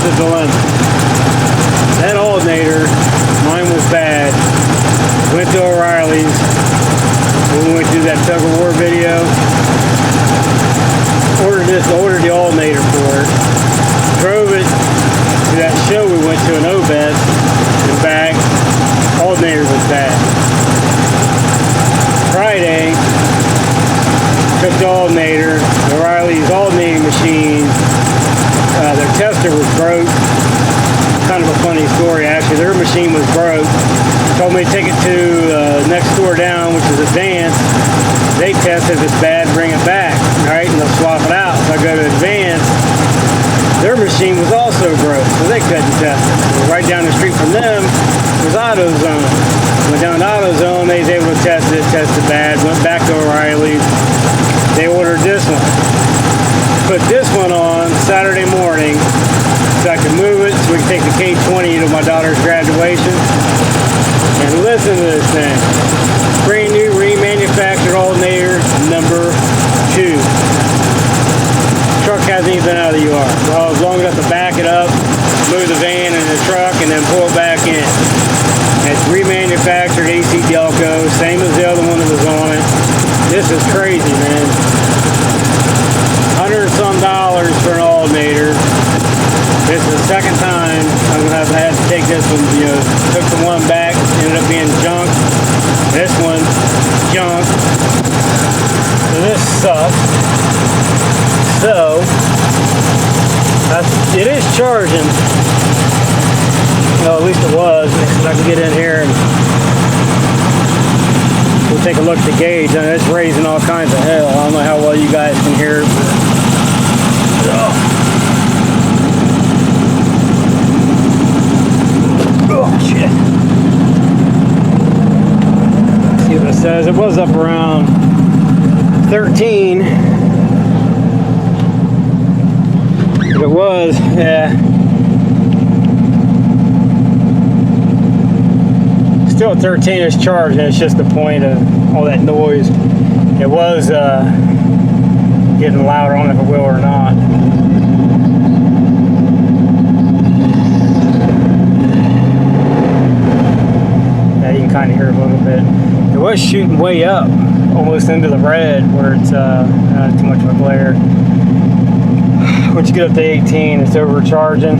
the dilemma. That alternator, mine was bad. Went to Reilly's. We went to that tug of war video. Ordered the alternator for it. Drove it to that show we went to in Obed and back. Alternator was bad. Friday, took the alternator, the Reilly's alternating machine. Their tester was broke. Kind of a funny story actually. Their machine was broke. Told me to take it to next store down, which is Advance. They test if it's bad, bring it back, right? And they'll swap it out. So I go to Advance. Their machine was also broke, so they couldn't test it. Right down the street from them was AutoZone. Went down to AutoZone, they was able to test it, tested bad. Went back to O'Reilly's. They ordered this one. Put this one on Saturday morning so I could move it so we could take the K20 to my daughter's graduation. And listen to this thing. Brand new remanufactured alternator number 2. Truck hasn't even been out of the yard. Well, I was long enough to back it up, move the van in the truck, and then pull it back in. It's remanufactured AC Delco, same as the other one that was on it. This is crazy, man. $100 and some for an alternator. This is the second time I'm gonna have had to take this one. You know, took the one back, ended up being junk. This one, junk. So this sucks. So it is charging. Well, at least it was. I can get in here and we'll take a look at the gauge. And it's raising all kinds of hell. I don't know how well you guys can hear it. Oh shit. Let's see what it says. It was up around 13. But it was, yeah. Still at 13 is charging. It's just the point of all that noise. It was getting louder. I don't know if it will or not. Yeah, you can kind of hear it a little bit. It was shooting way up, almost into the red, where it's not too much of a glare. Once you get up to 18, it's overcharging,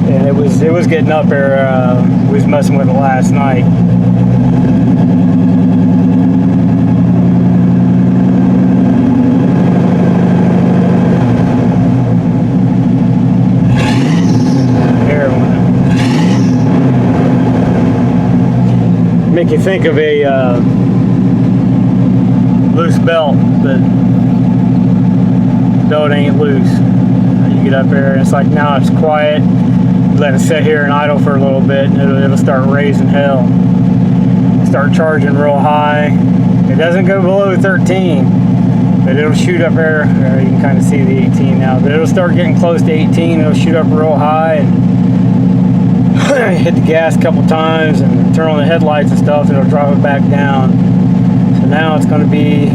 and it was getting up there. We was messing with it last night. Make you think of a loose belt, but no, it ain't loose. You get up there and it's like, now it's quiet. Let it sit here and idle for a little bit and it'll start raising hell. Start charging real high. It doesn't go below 13, but it'll shoot up there. You can kind of see the 18 now, but it'll start getting close to 18. It'll shoot up real high and hit the gas a couple times and turn on the headlights and stuff, and it'll drop it back down. So now it's going to be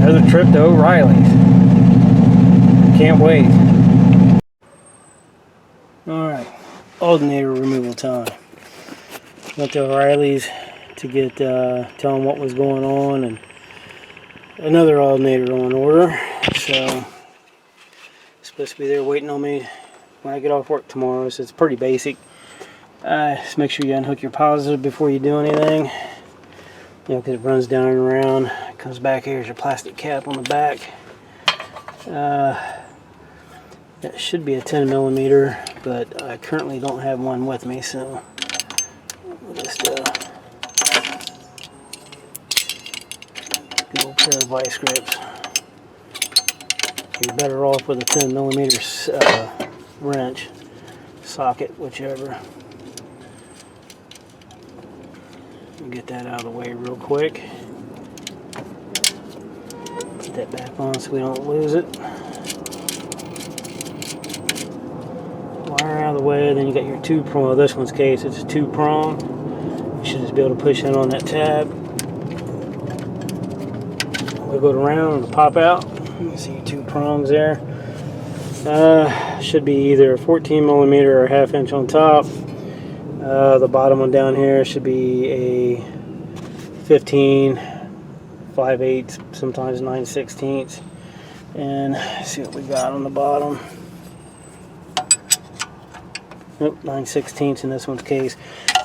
another trip to O'Reilly's. Can't wait. Alright, alternator removal time. Went to O'Reilly's to get tell them what was going on, and another alternator on order. So it's supposed to be there waiting on me when I get off work tomorrow. So it's pretty basic. Just make sure you unhook your positive before you do anything. You know, because it runs down and around. It comes back here. Here's your plastic cap on the back. That should be a 10 millimeter, but I currently don't have one with me, so we'll just good old pair of vice grips. You're better off with a 10 millimeter wrench, socket, whichever. We'll get that out of the way real quick. Put that back on so we don't lose it. Wire out of the way, then you got your 2-prong. Well, this one's case, it's a 2-prong. You should just be able to push in on that tab. We'll go around and pop out. You can see 2 prongs there. Should be either 14 millimeter or 1/2 inch on top. The bottom one down here should be a 15, 5/8, sometimes 9/16. And let's see what we got on the bottom. Nope, 9/16 in this one's case.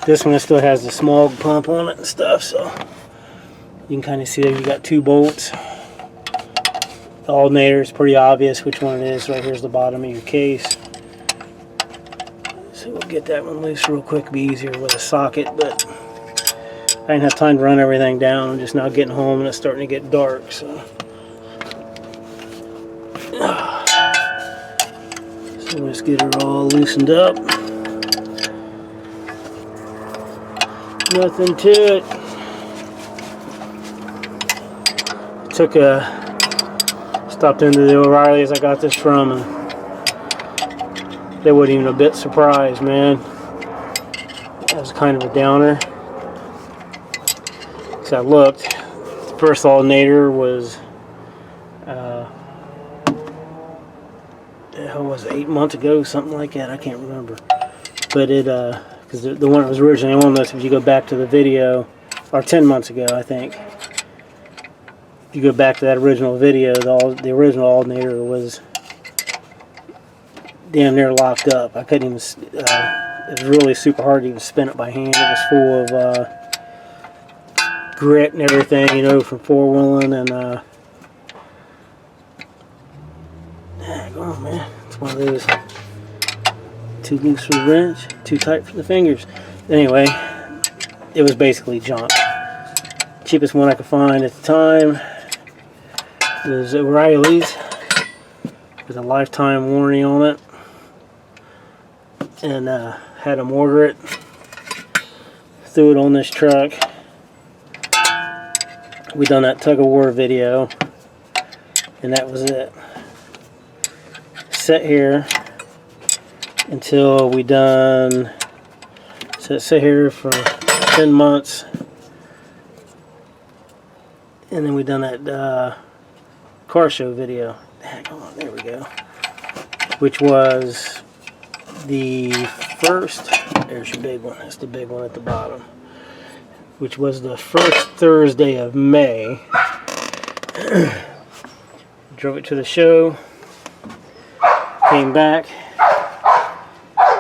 This one still has the smog pump on it and stuff, so you can kind of see there you got 2 bolts. The alternator is pretty obvious which one it is. Right here's the bottom of your case. So we'll get that one loose real quick. It'll be easier with a socket, but I didn't have time to run everything down. I'm just now getting home and it's starting to get dark. So let's get her all loosened up. Nothing to it. Stopped into the O'Reilly's I got this from, and they weren't even a bit surprised, man. That was kind of a downer. So I looked. The first alternator was, was it 8 months ago, something like that. I can't remember. But it, because the one that was originally on this, if you go back to the video, or 10 months ago, I think. If you go back to that original video, the original alternator was damn near locked up. I couldn't even, it was really super hard to even spin it by hand. It was full of grit and everything, you know, from four-wheeling, and go on, man. It's one of those too loose for the wrench, too tight for the fingers. Anyway, it was basically junk. Cheapest one I could find at the time was Reilly's with a lifetime warranty on it, and had them order it, threw it on this truck. We done that tug of war video, and that was it. Sit here until we done, so sit here for 10 months, and then we done that car show video. Oh, there we go. Which was the first, there's your big one, that's the big one at the bottom. Which was the first Thursday of May. Drove it to the show, came back,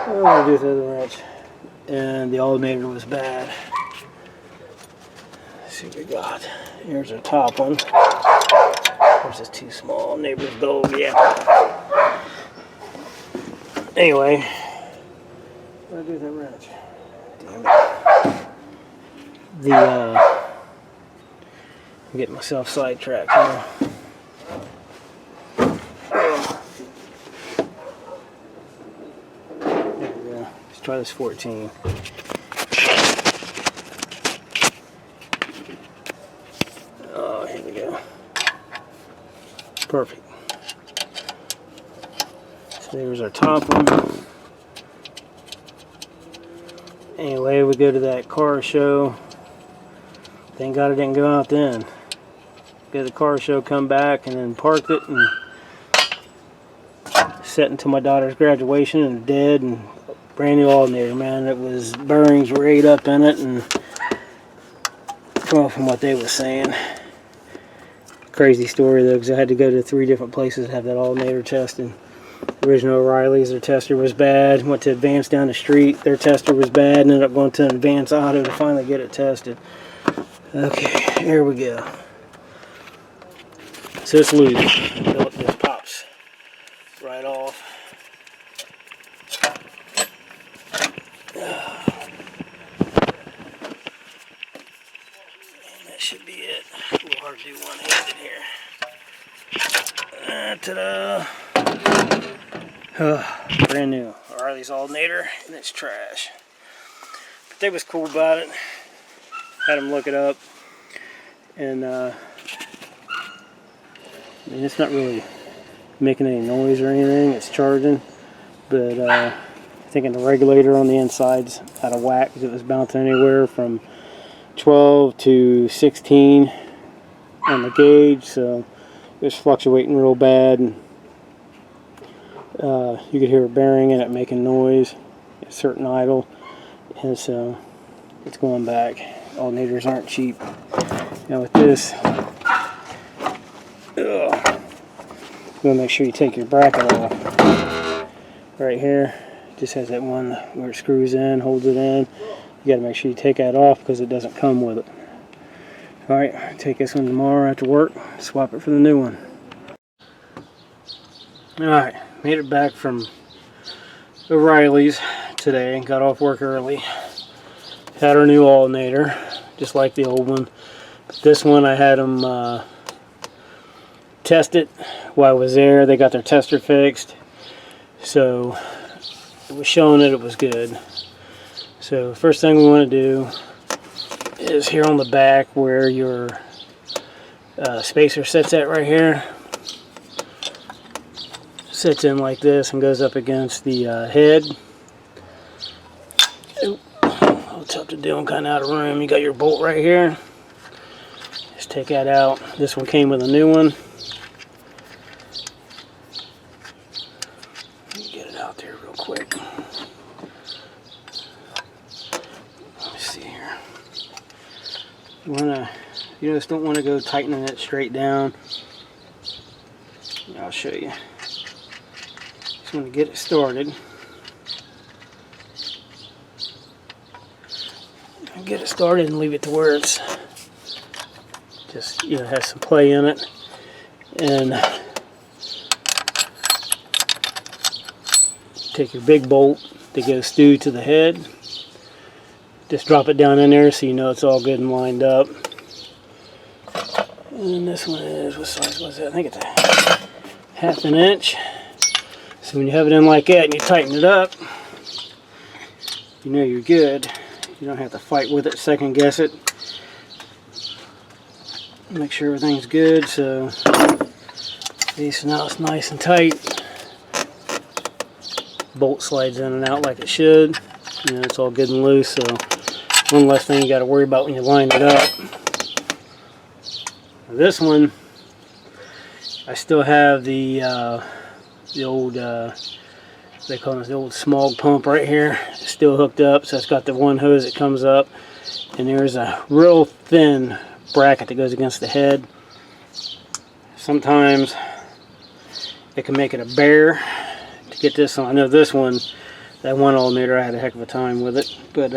what do I do with the other wrench? And the alternator was bad. Let's see what we got. Here's our top one. This is too small. Neighbor's gold, yeah. Anyway, what do I do with that wrench? Damn it. I'm getting myself sidetracked here. There we go. Let's try this 14. Oh, here we go. Perfect. So there's our top one. Anyway, we go to that car show. Thank God I didn't go out then. Go to the car show, come back, and then parked it and set until my daughter's graduation, and dead, and brand new alternator, man. It was, bearings were ate up in it, and well, from what they were saying. Crazy story though, because I had to go to 3 different places to have that alternator tested. Original O'Reilly's, their tester was bad. Went to Advance down the street, their tester was bad, and ended up going to Advance Auto to finally get it tested. Okay, here we go. So it's loose. It just pops right off. And that should be it. A little hard to do one-handed here. Ta-da! Brand new Reilly's alternator, and it's trash. But they was cool about it. Had them look it up, and I mean, it's not really making any noise or anything. It's charging, but I think the regulator on the inside's out of whack because it was bouncing anywhere from 12 to 16 on the gauge, so it was fluctuating real bad. And You could hear a bearing in it making noise, a certain idle, and so it's going back. Alternators aren't cheap. Now with this, you want to make sure you take your bracket off. Right here, it just has that one where it screws in, holds it in. You got to make sure you take that off because it doesn't come with it. Alright, take this one tomorrow after work, swap it for the new one. Alright, made it back from the Reilly's today, got off work early. Had our new alternator, just like the old one. But this one I had them test it while I was there. They got their tester fixed, so it was showing that it was good. So first thing we want to do is here on the back where your spacer sits at right here. Sits in like this and goes up against the head. I'll tough to do, I'm kind of out of room. You got your bolt right here. Just take that out. This one came with a new one. Get it out there real quick. Let me see here. You just don't want to go tightening it straight down. I'll show you. Just want to get it started. Get it started and leave it to where it's just, has some play in it. And take your big bolt that goes through to the head. Just drop it down in there so you know it's all good and lined up. And this one is, what size was it? I think it's a 1/2 inch. So when you have it in like that and you tighten it up, you know you're good. You don't have to fight with it, second guess it. Make sure everything's good. So now it's nice and tight. Bolt slides in and out like it should. It's all good and loose. So one less thing you got to worry about when you line it up. This one, I still have the old, they call it the old smog pump right here. It's still hooked up, so it's got the one hose that comes up, and there's a real thin bracket that goes against the head. Sometimes it can make it a bear to get this on. I know this one, that one alternator, I had a heck of a time with it, but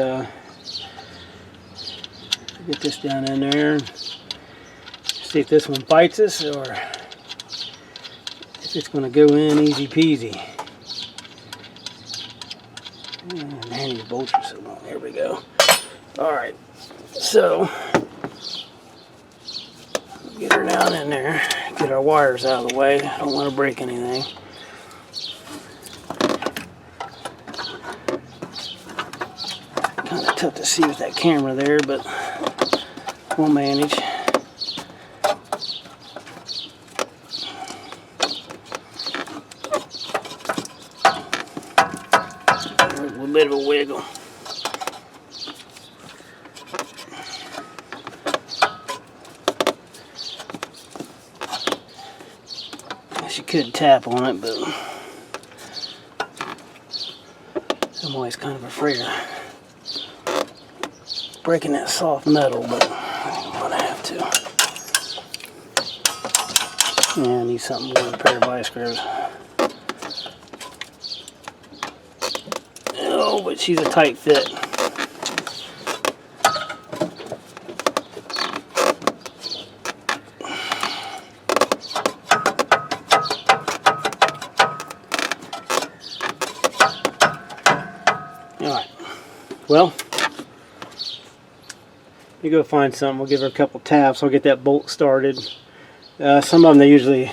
get this down in there. See if this one bites us or if it's going to go in easy peasy. Oh, man, these bolts are so long. There we go. Alright, so get her down in there. Get our wires out of the way. I don't want to break anything. Kind of tough to see with that camera there, but we'll manage. A bit of a wiggle. Guess you could tap on it, but I'm always kind of afraid of breaking that soft metal, but I'm gonna have to. Yeah, I need something with a pair of vice grips. Oh, but she's a tight fit. Alright, well, you go find something. We'll give her a couple taps. I'll get that bolt started. Some of them,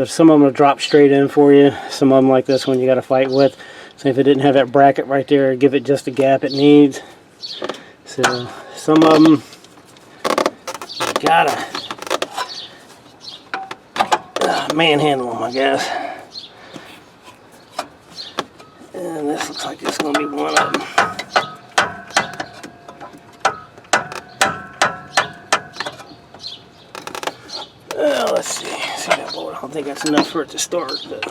some of them will drop straight in for you. Some of them, like this one, you got to fight with. So if it didn't have that bracket right there, give it just the gap it needs. So some of them, you gotta manhandle them, I guess. And this looks like it's gonna be one of them. Let's see that bolt. I don't think that's enough for it to start, but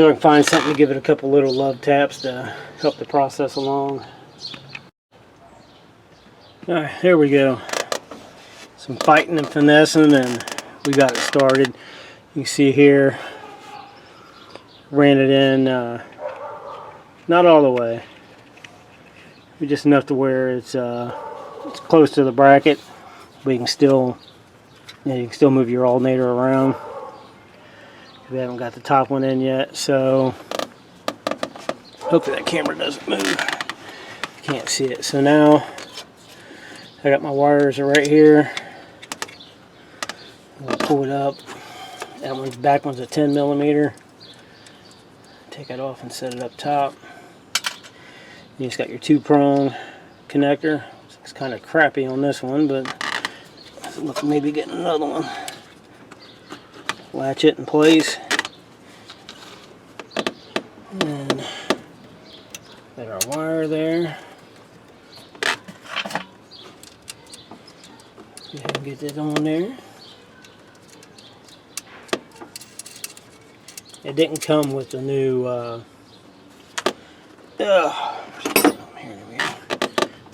So I can find something to give it a couple little love taps to help the process along. Alright, there we go. Some fighting and finessing, and we got it started. You can see here, ran it in, not all the way, but just enough to where it's close to the bracket, but you can still, you can still move your alternator around. We haven't got the top one in yet, so hopefully that camera doesn't move. You can't see it. So now I got my wires right here. I'm gonna pull it up. That one's back one's a 10mm. Take that off and set it up top. You just got your 2-prong connector. It's kind of crappy on this one, but look, maybe getting another one. Latch it in place. And got our wire there. Go ahead and get that on there. It didn't come with the new the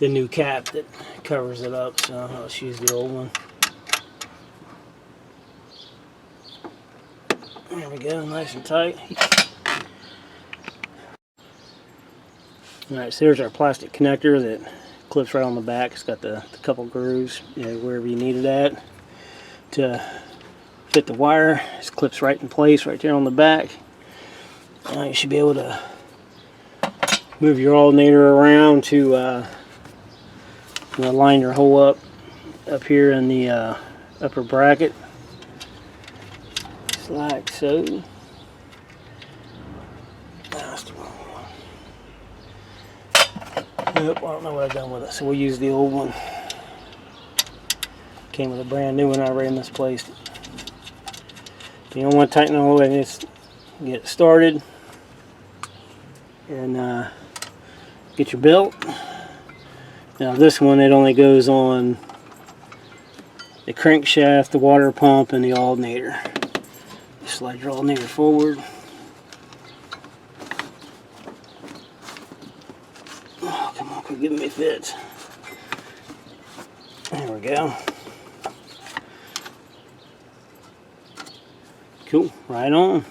new cap that covers it up, so let's use the old one. There we go, nice and tight. Alright, so there's our plastic connector that clips right on the back. It's got the couple grooves, you know, wherever you need it at to fit the wire. It clips right in place right there on the back. Now you should be able to move your alternator around to line your hole up here in the upper bracket, just like so. That's the wrong one. Nope, I don't know what I've done with it, so we'll use the old one. Came with a brand new one, I already misplaced it. You don't want to tighten all the way, just get it started and get your belt. Now this one, it only goes on the crankshaft, the water pump, and the alternator. Just slide your alternator forward. Oh, come on, quit giving me fits. There we go. Cool, right on.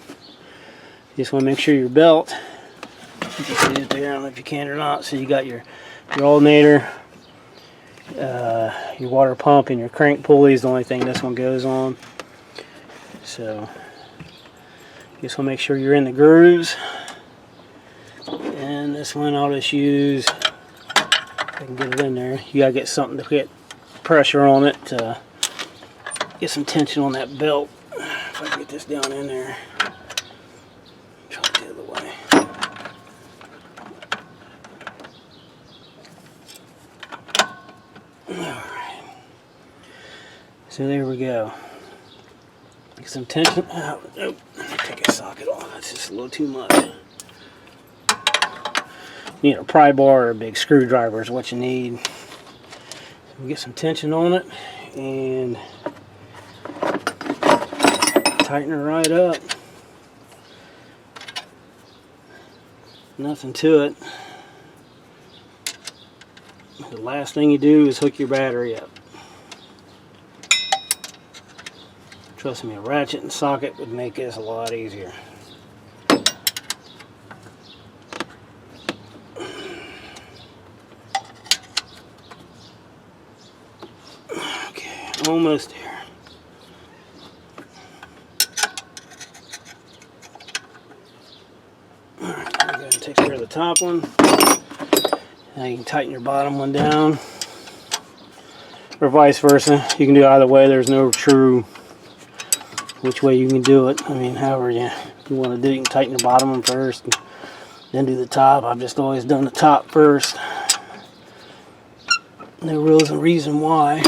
Just want to make sure your belt, you can see it there, I don't know if you can or not, so you got your alternator, your water pump, and your crank pulley is the only thing this one goes on. So just want to make sure you're in the grooves. And this one I'll just use, if I can get it in there, you gotta get something to get pressure on it to get some tension on that belt. If I can get this down in there. Try it the other way. Alright. So there we go. Get some tension. Oh, nope. Take a socket off. That's just a little too much. You need a pry bar or a big screwdriver is what you need. So get some tension on it and tighten her right up. Nothing to it. The last thing you do is hook your battery up. Trust me, a ratchet and socket would make this a lot easier. Okay, almost there. Takes care of the top one. Now you can tighten your bottom one down, or vice versa. You can do either way. There's no true which way you can do it. I mean, however you want to do it, you can tighten the bottom one first, and then do the top. I've just always done the top first. No real reason why.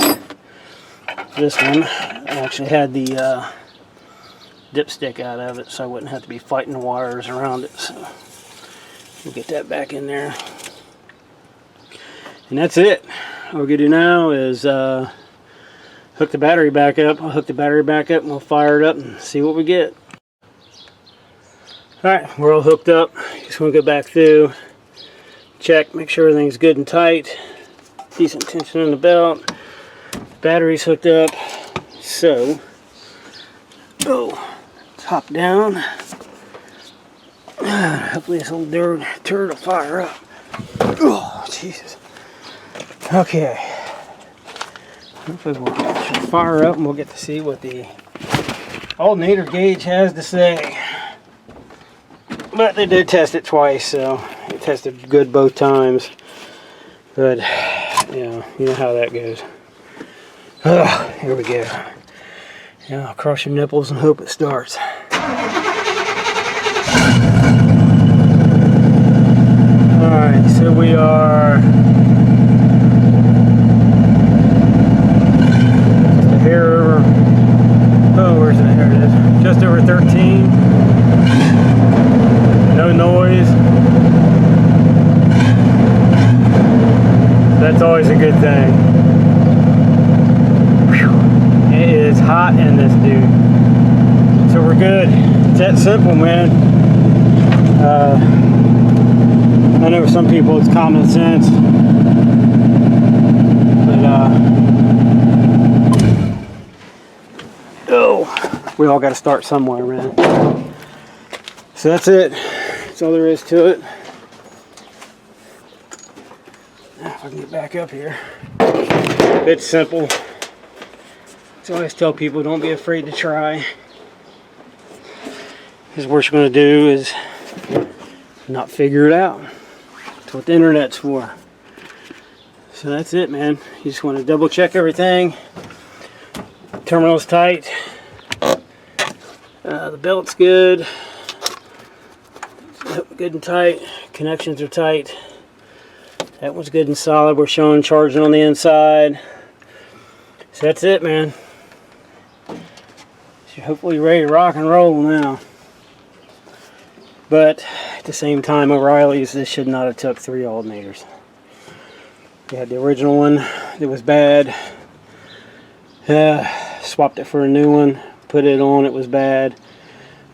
This one, I actually had the dipstick out of it, so I wouldn't have to be fighting the wires around it. So we'll get that back in there. And that's it. All we're going to do now is hook the battery back up. I'll hook the battery back up and we'll fire it up and see what we get. Alright, we're all hooked up. Just want to go back through, check, make sure everything's good and tight. Decent tension in the belt. Battery's hooked up. So, let's hop down. Hopefully this little turd will fire up. Oh, Jesus. Okay. Hopefully we'll fire up and we'll get to see what the alternator gauge has to say. But they did test it twice, so it tested good both times. But, you know how that goes. Here we go. I'll cross your nipples and hope it starts. Alright, so we are just a hair over, where's the hair? It is just over 13. No noise. That's always a good thing. Whew. It is hot in this dude. So we're good. It's that simple, man. I know for some people it's common sense, but we all got to start somewhere, man. So that's it. That's all there is to it. If I can get back up here. It's simple. So I always tell people, don't be afraid to try. Because what you're going to do is not figure it out. That's what the internet's for. So that's it, man. You just want to double check everything. Terminal's tight. The belt's good. Good and tight. Connections are tight. That one's good and solid. We're showing charging on the inside. So that's it, man. So hopefully ready to rock and roll now. But at the same time, O'Reilly's, this should not have took 3 alternators. We had the original one that was bad. Swapped it for a new one. Put it on, it was bad.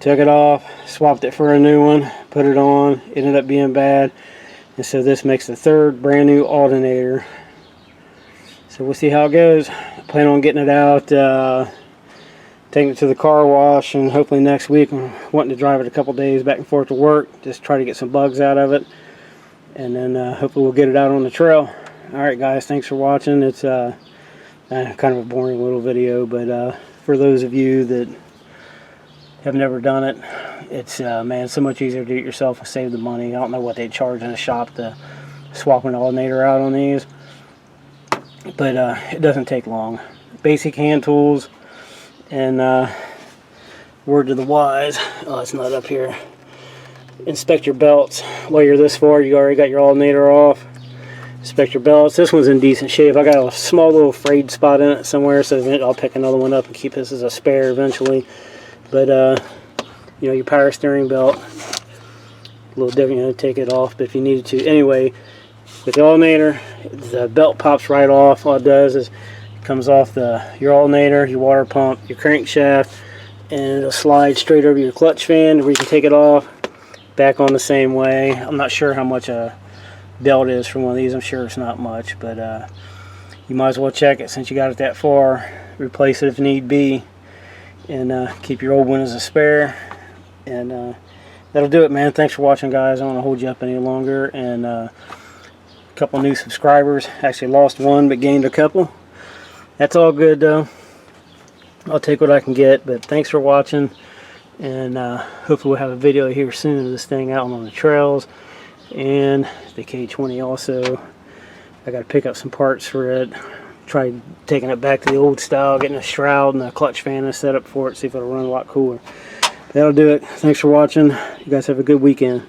Took it off, swapped it for a new one. Put it on, it ended up being bad. And so this makes the 3rd brand new alternator. So we'll see how it goes. I plan on getting it out, taking it to the car wash, and hopefully next week I'm wanting to drive it a couple days back and forth to work. Just try to get some bugs out of it. And then hopefully we'll get it out on the trail. Alright guys, thanks for watching. It's kind of a boring little video, but for those of you that have never done it, it's man, so much easier to do it yourself and save the money. I don't know what they charge in the shop to swap an alternator out on these, but it doesn't take long. Basic hand tools, and word to the wise, oh, it's not up here, inspect your belts. While you're this far, you already got your alternator off. Inspect your belts. This one's in decent shape. I got a small little frayed spot in it somewhere, so I'll pick another one up and keep this as a spare eventually. But you know, your power steering belt, a little different, you know, take it off, but if you needed to. Anyway, with the alternator, the belt pops right off. All it does is it comes off your alternator, your water pump, your crankshaft, and it'll slide straight over your clutch fan where you can take it off, back on the same way. I'm not sure how much a belt is for one of these. I'm sure it's not much, but you might as well check it since you got it that far. Replace it if need be, and keep your old one as a spare. And that'll do it, man. Thanks for watching, guys. I don't want to hold you up any longer. And a couple new subscribers. Actually lost one but gained a couple. That's all good though. I'll take what I can get. But thanks for watching, and hopefully we'll have a video here soon of this thing out on the trails. And the K20 also, I got to pick up some parts for it. Try taking it back to the old style, getting a shroud and a clutch fan set up for it, see if it'll run a lot cooler. That'll do it. Thanks for watching. You guys have a good weekend.